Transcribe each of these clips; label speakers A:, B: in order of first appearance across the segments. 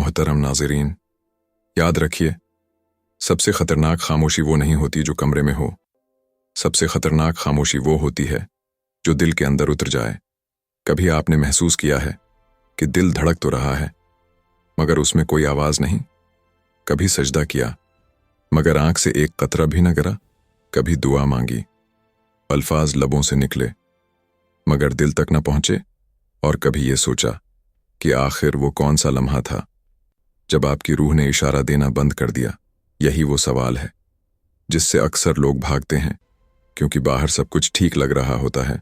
A: मोहतरम नाज़रीन, याद रखिए, सबसे खतरनाक खामोशी वो नहीं होती जो कमरे में हो। सबसे खतरनाक खामोशी वो होती है जो दिल के अंदर उतर जाए। कभी आपने महसूस किया है कि दिल धड़क तो रहा है मगर उसमें कोई आवाज नहीं? कभी सजदा किया मगर आंख से एक कतरा भी न गिरा? कभी दुआ मांगी, अल्फाज लबों से निकले मगर दिल तक न पहुंचे? और कभी ये सोचा कि आखिर वो कौन सा लम्हा था जब आपकी रूह ने इशारा देना बंद कर दिया? यही वो सवाल है जिससे अक्सर लोग भागते हैं, क्योंकि बाहर सब कुछ ठीक लग रहा होता है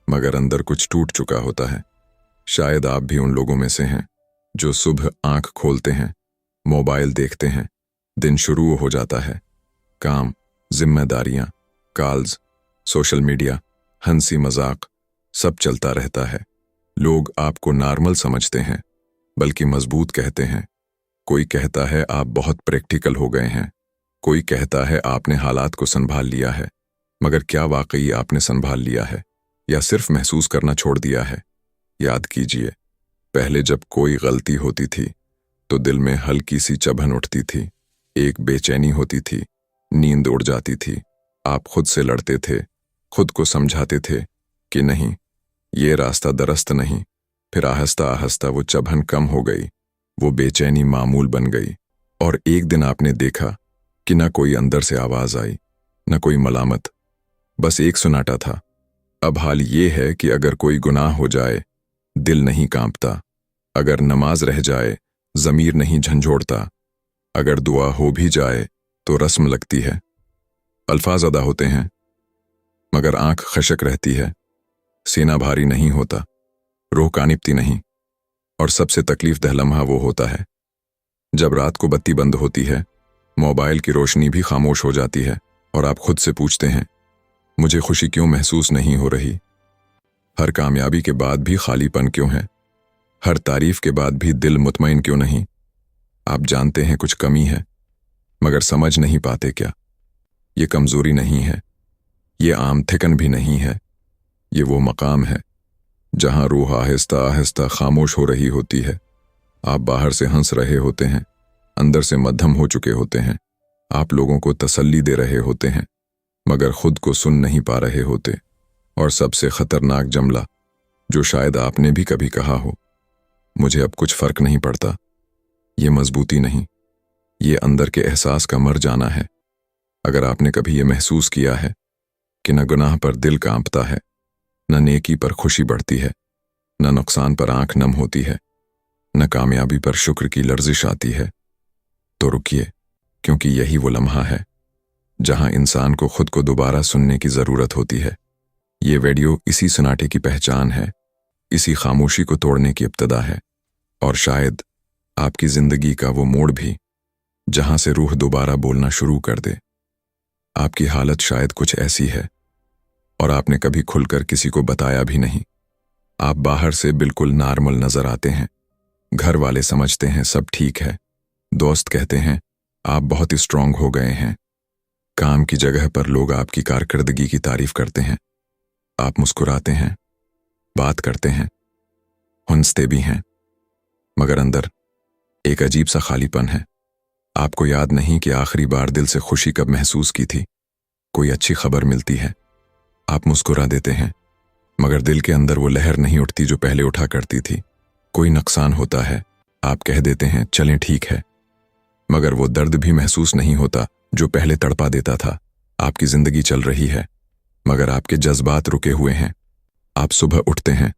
A: मगर अंदर कुछ टूट चुका होता है। शायद आप भी उन लोगों में से हैं जो सुबह आंख खोलते हैं, मोबाइल देखते हैं, दिन शुरू हो जाता है, काम, जिम्मेदारियां, कॉल्स, सोशल मीडिया, हंसी मजाक सब चलता रहता है। लोग आपको नॉर्मल समझते हैं, बल्कि मजबूत कहते हैं। कोई कहता है आप बहुत प्रैक्टिकल हो गए हैं, कोई कहता है आपने हालात को संभाल लिया है। मगर क्या वाकई आपने संभाल लिया है या सिर्फ महसूस करना छोड़ दिया है? याद कीजिए, पहले जब कोई गलती होती थी तो दिल में हल्की सी चुभन उठती थी, एक बेचैनी होती थी, नींद उड़ जाती थी। आप खुद से लड़ते थे, खुद को समझाते थे कि नहीं, ये रास्ता दरस्त नहीं। फिर आहिस्ता आहिस्ता वो चुभन कम हो गई, वो बेचैनी मामूल बन गई, और एक दिन आपने देखा कि न कोई अंदर से आवाज आई, न कोई मलामत, बस एक सुनाटा था। अब हाल ये है कि अगर कोई गुनाह हो जाए दिल नहीं कांपता, अगर नमाज रह जाए ज़मीर नहीं झंझोड़ता, अगर दुआ हो भी जाए तो रस्म लगती है। अल्फाज अदा होते हैं मगर आंख खशक रहती है, सीना भारी नहीं होता, रूह कानिपती नहीं। और सबसे तकलीफ दह लम्हा वो होता है जब रात को बत्ती बंद होती है, मोबाइल की रोशनी भी खामोश हो जाती है और आप खुद से पूछते हैं, मुझे खुशी क्यों महसूस नहीं हो रही? हर कामयाबी के बाद भी खालीपन क्यों है? हर तारीफ के बाद भी दिल मुतमईन क्यों नहीं? आप जानते हैं कुछ कमी है, मगर समझ नहीं पाते क्या? ये कमजोरी नहीं है, ये आम थिकन भी नहीं है, ये वो मकाम है जहां रूह आहिस्ता आहिस्ता खामोश हो रही होती है। आप बाहर से हंस रहे होते हैं, अंदर से मध्यम हो चुके होते हैं। आप लोगों को तसल्ली दे रहे होते हैं मगर खुद को सुन नहीं पा रहे होते। और सबसे खतरनाक जुमला जो शायद आपने भी कभी कहा हो, मुझे अब कुछ फर्क नहीं पड़ता, ये मजबूती नहीं, ये अंदर के एहसास का मर जाना है। अगर आपने कभी ये महसूस किया है कि न गुनाह पर दिल कांपता है, न नेकी पर खुशी बढ़ती है, न नुकसान पर आंख नम होती है, न कामयाबी पर शुक्र की लर्जिश आती है, तो रुकिए, क्योंकि यही वो लम्हा है जहां इंसान को खुद को दोबारा सुनने की जरूरत होती है। ये वीडियो इसी सन्नाटे की पहचान है, इसी खामोशी को तोड़ने की इब्तिदा है, और शायद आपकी जिंदगी का वो मोड़ भी जहां से रूह दोबारा बोलना शुरू कर दे। आपकी हालत शायद कुछ ऐसी है और आपने कभी खुलकर किसी को बताया भी नहीं। आप बाहर से बिल्कुल नॉर्मल नजर आते हैं, घर वाले समझते हैं सब ठीक है, दोस्त कहते हैं आप बहुत स्ट्रांग हो गए हैं, काम की जगह पर लोग आपकी कारकर्दगी की तारीफ करते हैं, आप मुस्कुराते हैं, बात करते हैं, हंसते भी हैं, मगर अंदर एक अजीब सा खालीपन है। आपको याद नहीं कि आखिरी बार दिल से खुशी कब महसूस की थी? कोई अच्छी खबर मिलती है, आप मुस्कुरा देते हैं, मगर दिल के अंदर वो लहर नहीं उठती जो पहले उठा करती थी। कोई नुकसान होता है, आप कह देते हैं चलें ठीक है, मगर वो दर्द भी महसूस नहीं होता जो पहले तड़पा देता था। आपकी जिंदगी चल रही है मगर आपके जज्बात रुके हुए हैं। आप सुबह उठते हैं,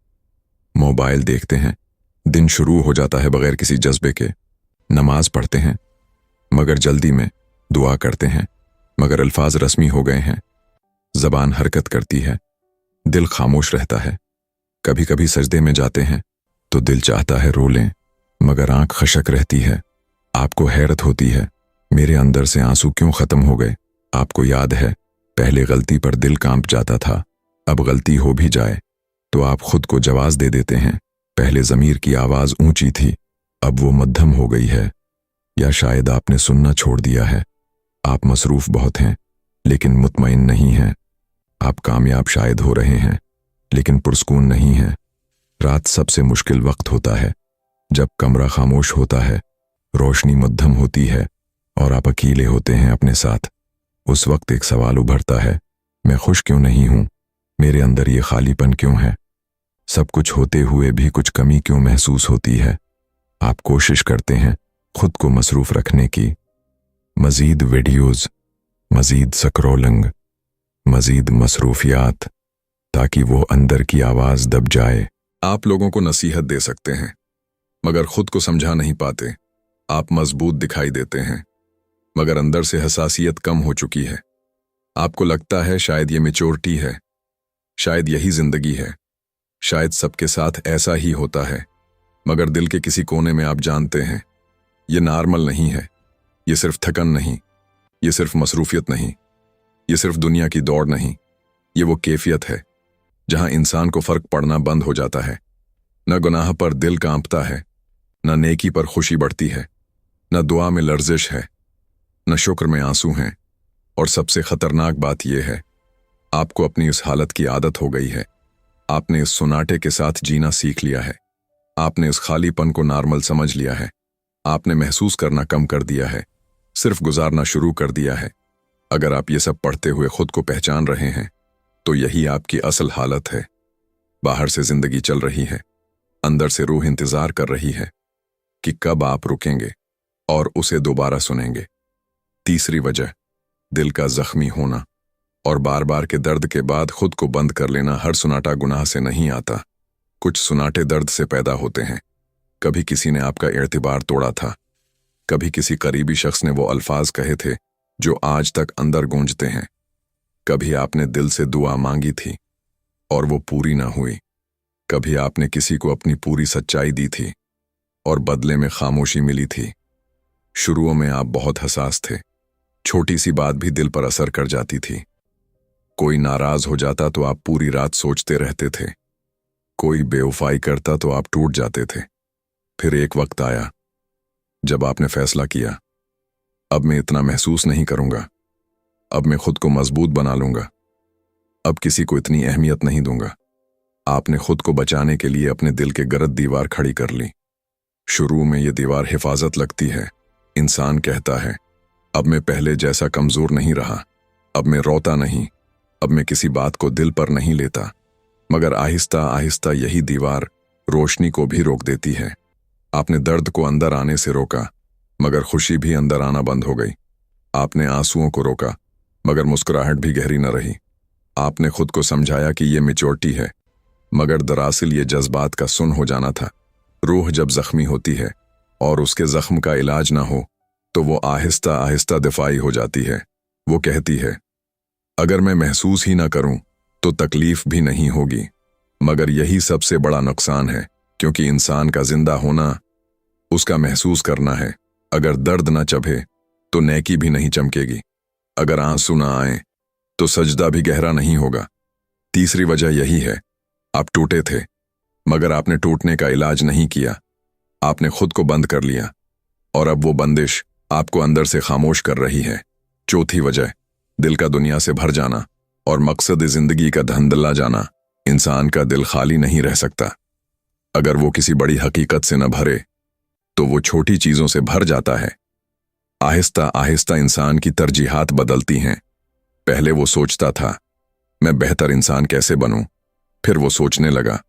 A: मोबाइल देखते हैं, दिन शुरू हो जाता है बगैर किसी जज्बे के। नमाज पढ़ते हैं मगर जल्दी में, दुआ करते हैं मगर अल्फाज रस्मी हो गए हैं, जबान हरकत करती है, दिल खामोश रहता है। कभी कभी सजदे में जाते हैं तो दिल चाहता है रो लें मगर आंख खशक रहती है। आपको हैरत होती है, मेरे अंदर से आंसू क्यों खत्म हो गए? आपको याद है पहले गलती पर दिल कांप जाता था, अब गलती हो भी जाए तो आप खुद को जवाब दे देते हैं। पहले ज़मीर की आवाज ऊंची थी, अब वो मध्यम हो गई है। या शायद आपने सुनना छोड़ दिया है। आप मसरूफ बहुत हैं लेकिन मुतमईन नहीं हैं। आप कामयाब शायद हो रहे हैं लेकिन पुरस्कून नहीं हैं। रात सबसे मुश्किल वक्त होता है, जब कमरा खामोश होता है, रोशनी मध्यम होती है और आप अकेले होते हैं अपने साथ। उस वक्त एक सवाल उभरता है, मैं खुश क्यों नहीं हूं? मेरे अंदर ये खालीपन क्यों है? सब कुछ होते हुए भी कुछ कमी क्यों महसूस होती है? आप कोशिश करते हैं खुद को मसरूफ रखने की, मजीद वीडियोस, मजीद स्क्रॉलिंग, मजीद मसरूफियात, ताकि वो अंदर की आवाज दब जाए। आप लोगों को नसीहत दे सकते हैं मगर खुद को समझा नहीं पाते। आप मजबूत दिखाई देते हैं मगर अंदर से हसासियत कम हो चुकी है। आपको लगता है शायद ये मैच्योरिटी है, शायद यही जिंदगी है, शायद सबके साथ ऐसा ही होता है, मगर दिल के किसी कोने में आप जानते हैं ये नॉर्मल नहीं है। ये सिर्फ थकन नहीं, ये सिर्फ मसरूफियत नहीं, ये सिर्फ दुनिया की दौड़ नहीं, ये वो कैफियत है जहां इंसान को फर्क पड़ना बंद हो जाता है। न गुनाह पर दिल कांपता है, न नेकी पर खुशी बढ़ती है, न दुआ में लर्जिश है, न शुक्र में आंसू हैं। और सबसे खतरनाक बात यह है, आपको अपनी इस हालत की आदत हो गई है। आपने इस सुनाटे के साथ जीना सीख लिया है। आपने इस खालीपन को नॉर्मल समझ लिया है। आपने महसूस करना कम कर दिया है, सिर्फ गुजारना शुरू कर दिया है। अगर आप ये सब पढ़ते हुए खुद को पहचान रहे हैं तो यही आपकी असल हालत है। बाहर से जिंदगी चल रही है, अंदर से रूह इंतजार कर रही है कि कब आप रुकेंगे और उसे दोबारा सुनेंगे। तीसरी वजह, दिल का जख्मी होना और बार बार के दर्द के बाद खुद को बंद कर लेना। हर सुनाटा गुनाह से नहीं आता, कुछ सुनाटे दर्द से पैदा होते हैं। कभी किसी ने आपका एतबार तोड़ा था, कभी किसी करीबी शख्स ने वो अल्फाज कहे थे जो आज तक अंदर गूंजते हैं, कभी आपने दिल से दुआ मांगी थी और वो पूरी ना हुई, कभी आपने किसी को अपनी पूरी सच्चाई दी थी और बदले में खामोशी मिली थी। शुरुओं में आप बहुत हसास थे, छोटी सी बात भी दिल पर असर कर जाती थी। कोई नाराज हो जाता तो आप पूरी रात सोचते रहते थे, कोई बेवफाई करता तो आप टूट जाते थे। फिर एक वक्त आया जब आपने फैसला किया, अब मैं इतना महसूस नहीं करूंगा, अब मैं खुद को मजबूत बना लूंगा, अब किसी को इतनी अहमियत नहीं दूंगा। आपने खुद को बचाने के लिए अपने दिल के गर्द दीवार खड़ी कर ली। शुरू में ये दीवार हिफाजत लगती है। इंसान कहता है, अब मैं पहले जैसा कमजोर नहीं रहा, अब मैं रोता नहीं, अब मैं किसी बात को दिल पर नहीं लेता। मगर आहिस्ता आहिस्ता यही दीवार रोशनी को भी रोक देती है। आपने दर्द को अंदर आने से रोका, मगर खुशी भी अंदर आना बंद हो गई। आपने आंसुओं को रोका, मगर मुस्कुराहट भी गहरी न रही। आपने खुद को समझाया कि ये मैच्योरिटी है, मगर दरअसल ये जज्बात का सुन हो जाना था। रूह जब जख्मी होती है और उसके जख्म का इलाज ना हो तो वो आहिस्ता आहिस्ता दिफाई हो जाती है। वो कहती है, अगर मैं महसूस ही ना करूं तो तकलीफ भी नहीं होगी। मगर यही सबसे बड़ा नुकसान है, क्योंकि इंसान का जिंदा होना उसका महसूस करना है। अगर दर्द ना चभे तो नेकी भी नहीं चमकेगी, अगर आंसू ना आए तो सजदा भी गहरा नहीं होगा। तीसरी वजह यही है, आप टूटे थे मगर आपने टूटने का इलाज नहीं किया। आपने खुद को बंद कर लिया और अब वो बंदिश आपको अंदर से खामोश कर रही है। चौथी वजह, दिल का दुनिया से भर जाना और मकसद जिंदगी का धंधला जाना। इंसान का दिल खाली नहीं रह सकता। अगर वो किसी बड़ी हकीकत से न भरे तो वो छोटी चीजों से भर जाता है। आहिस्ता आहिस्ता इंसान की तरजीहात बदलती हैं। पहले वो सोचता था, मैं बेहतर इंसान कैसे बनूं? फिर वो सोचने लगा,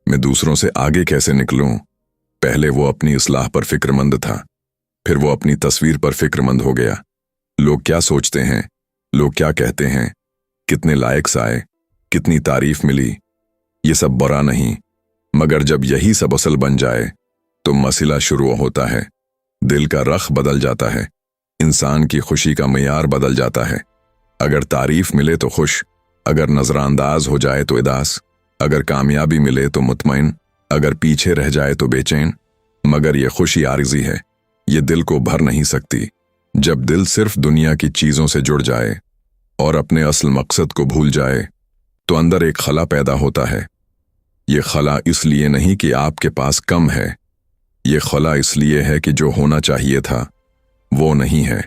A: मैं दूसरों से आगे कैसे निकलूं? पहले वो अपनी इस्लाह पर फिक्रमंद था, फिर वो अपनी तस्वीर पर फिक्रमंद हो गया। लोग क्या सोचते हैं, लोग क्या कहते हैं, कितने लायक आए, कितनी तारीफ मिली, ये सब बुरा नहीं। मगर जब यही सब असल बन जाए तो मसला शुरू होता है। दिल का रख बदल जाता है, इंसान की खुशी का मयार बदल जाता है। अगर तारीफ मिले तो खुश, अगर नजरानंदाज हो जाए तो उदास, अगर कामयाबी मिले तो मुतमईन, अगर पीछे रह जाए तो बेचैन। मगर ये खुशी आरिजी है, ये दिल को भर नहीं सकती। जब दिल सिर्फ दुनिया की चीजों से जुड़ जाए और अपने असल मकसद को भूल जाए तो अंदर एक खला पैदा होता है। ये खला इसलिए नहीं कि आपके पास कम है, ये खला इसलिए है कि जो होना चाहिए था वो नहीं है।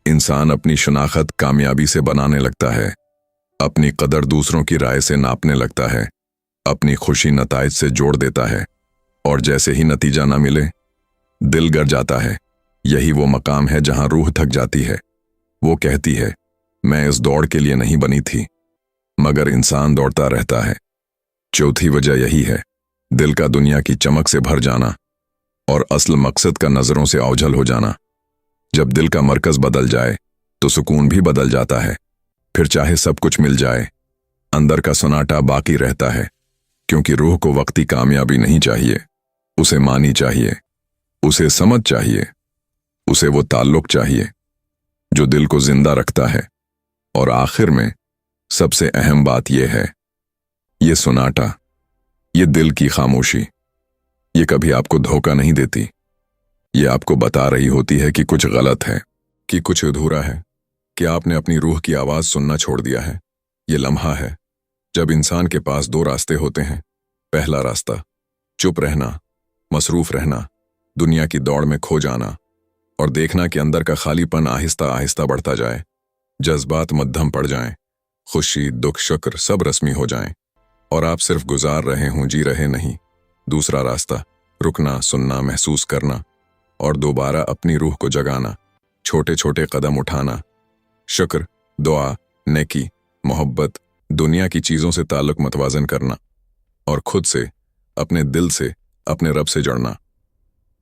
A: इंसान अपनी शनाख्त कामयाबी से बनाने लगता है, अपनी कदर दूसरों की राय से नापने लगता है, अपनी खुशी नताइज से जोड़ देता है, और जैसे ही नतीजा ना मिले दिल गर जाता है। यही वो मकाम है जहां रूह थक जाती है। वो कहती है, मैं इस दौड़ के लिए नहीं बनी थी, मगर इंसान दौड़ता रहता है। चौथी वजह यही है, दिल का दुनिया की चमक से भर जाना और असल मकसद का नजरों से ओझल हो जाना। जब दिल का मरकज बदल जाए तो सुकून भी बदल जाता है। फिर चाहे सब कुछ मिल जाए, अंदर का सन्नाटा बाकी रहता है, क्योंकि रूह को वक्ती कामयाबी नहीं चाहिए, उसे मानी चाहिए, उसे समझ चाहिए, उसे वो ताल्लुक चाहिए जो दिल को जिंदा रखता है। और आखिर में सबसे अहम बात यह है, ये सन्नाटा, ये दिल की खामोशी, ये कभी आपको धोखा नहीं देती। ये आपको बता रही होती है कि कुछ गलत है, कि कुछ अधूरा है, कि आपने अपनी रूह की आवाज सुनना छोड़ दिया है। ये लम्हा है जब इंसान के पास दो रास्ते होते हैं। पहला रास्ता, चुप रहना, मसरूफ रहना, दुनिया की दौड़ में खो जाना और देखना कि अंदर का खालीपन आहिस्ता आहिस्ता बढ़ता जाए, जज्बात मध्यम पड़ जाएं, खुशी, दुख, शुक्र सब रस्मी हो जाएं और आप सिर्फ गुजार रहे हों, जी रहे नहीं। दूसरा रास्ता, रुकना, सुनना, महसूस करना और दोबारा अपनी रूह को जगाना, छोटे छोटे कदम उठाना, शुक्र, दुआ, नेकी, मोहब्बत, दुनिया की चीजों से ताल्लुक मतवाजन करना और खुद से, अपने दिल से, अपने रब से जुड़ना।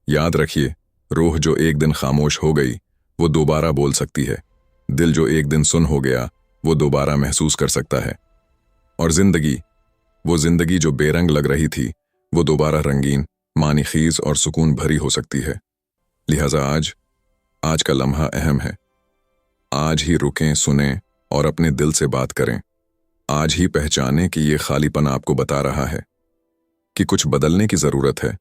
A: याद रखिए, रूह जो एक दिन खामोश हो गई वो दोबारा बोल सकती है। दिल जो एक दिन सुन हो गया वो दोबारा महसूस कर सकता है। और जिंदगी, वो जिंदगी जो बेरंग लग रही थी वो दोबारा रंगीन, मानीखीज और सुकून भरी हो सकती है। लिहाजा आज का लम्हा अहम है। आज ही रुकें, सुनें और अपने दिल से बात करें। आज ही पहचानें कि ये खालीपन आपको बता रहा है कि कुछ बदलने की जरूरत है,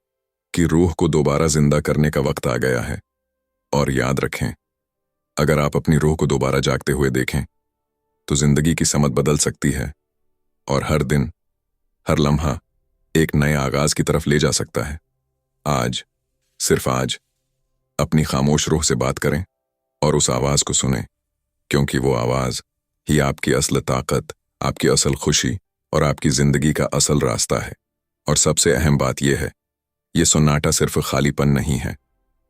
A: कि रूह को दोबारा जिंदा करने का वक्त आ गया है। और याद रखें, अगर आप अपनी रूह को दोबारा जागते हुए देखें तो जिंदगी की समत बदल सकती है और हर दिन, हर लम्हा एक नए आगाज की तरफ ले जा सकता है। आज, सिर्फ आज, अपनी खामोश रूह से बात करें और उस आवाज को सुनें, क्योंकि वो आवाज ही आपकी असल ताकत, आपकी असल खुशी और आपकी जिंदगी का असल रास्ता है। और सबसे अहम बात यह है, ये सन्नाटा सिर्फ खालीपन नहीं है,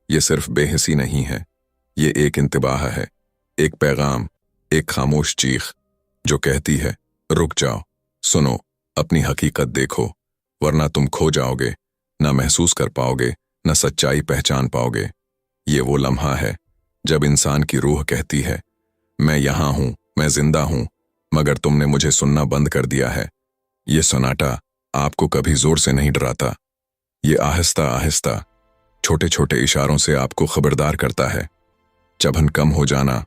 A: ये सिर्फ बेहिसी नहीं है, ये एक इंतबाह है, एक पैगाम, एक खामोश चीख जो कहती है, रुक जाओ, सुनो, अपनी हकीकत देखो, वरना तुम खो जाओगे, ना महसूस कर पाओगे, ना सच्चाई पहचान पाओगे। ये वो लम्हा है जब इंसान की रूह कहती है, मैं यहां हूं, मैं जिंदा हूं, मगर तुमने मुझे सुनना बंद कर दिया है। ये सन्नाटा आपको कभी जोर से नहीं डराता, ये आहिस्ता आहिस्ता, छोटे छोटे इशारों से आपको खबरदार करता है। चबन कम हो जाना,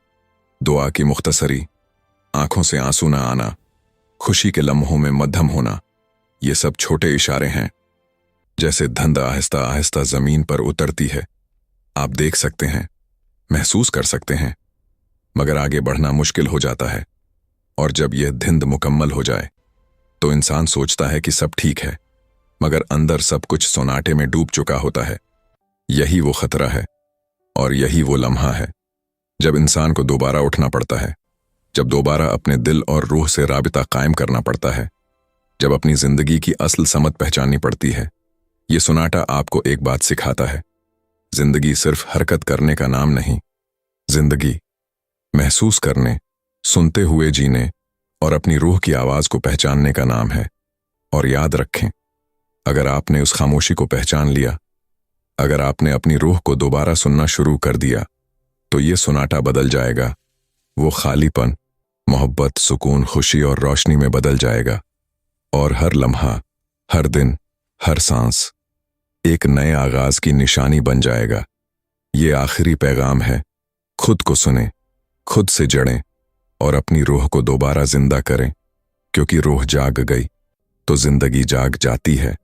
A: दुआ की मुख्तसरी, आंखों से आंसू ना आना, खुशी के लम्हों में मध्यम होना, ये सब छोटे इशारे हैं। जैसे धंध आहिस्ता आहिस्ता जमीन पर उतरती है, आप देख सकते हैं, महसूस कर सकते हैं, मगर आगे बढ़ना मुश्किल हो जाता है। और जब यह धिंद मुकम्मल हो जाए तो इंसान सोचता है कि सब ठीक है, मगर अंदर सब कुछ सोनाटे में डूब चुका होता है। यही वो खतरा है और यही वो लम्हा है जब इंसान को दोबारा उठना पड़ता है, जब दोबारा अपने दिल और रूह से राबिता कायम करना पड़ता है, जब अपनी जिंदगी की असल समत पहचाननी पड़ती है। ये सोनाटा आपको एक बात सिखाता है, जिंदगी सिर्फ हरकत करने का नाम नहीं, जिंदगी महसूस करने, सुनते हुए जीने और अपनी रूह की आवाज को पहचानने का नाम है। और याद रखें, अगर आपने उस खामोशी को पहचान लिया, अगर आपने अपनी रूह को दोबारा सुनना शुरू कर दिया, तो ये सोनाटा बदल जाएगा। वो खालीपन मोहब्बत, सुकून, खुशी और रोशनी में बदल जाएगा और हर लम्हा, हर दिन, हर सांस एक नए आगाज की निशानी बन जाएगा। ये आखिरी पैगाम है, खुद को सुने, खुद से जड़ें और अपनी रूह को दोबारा जिंदा करें, क्योंकि रूह जाग गई तो जिंदगी जाग जाती है।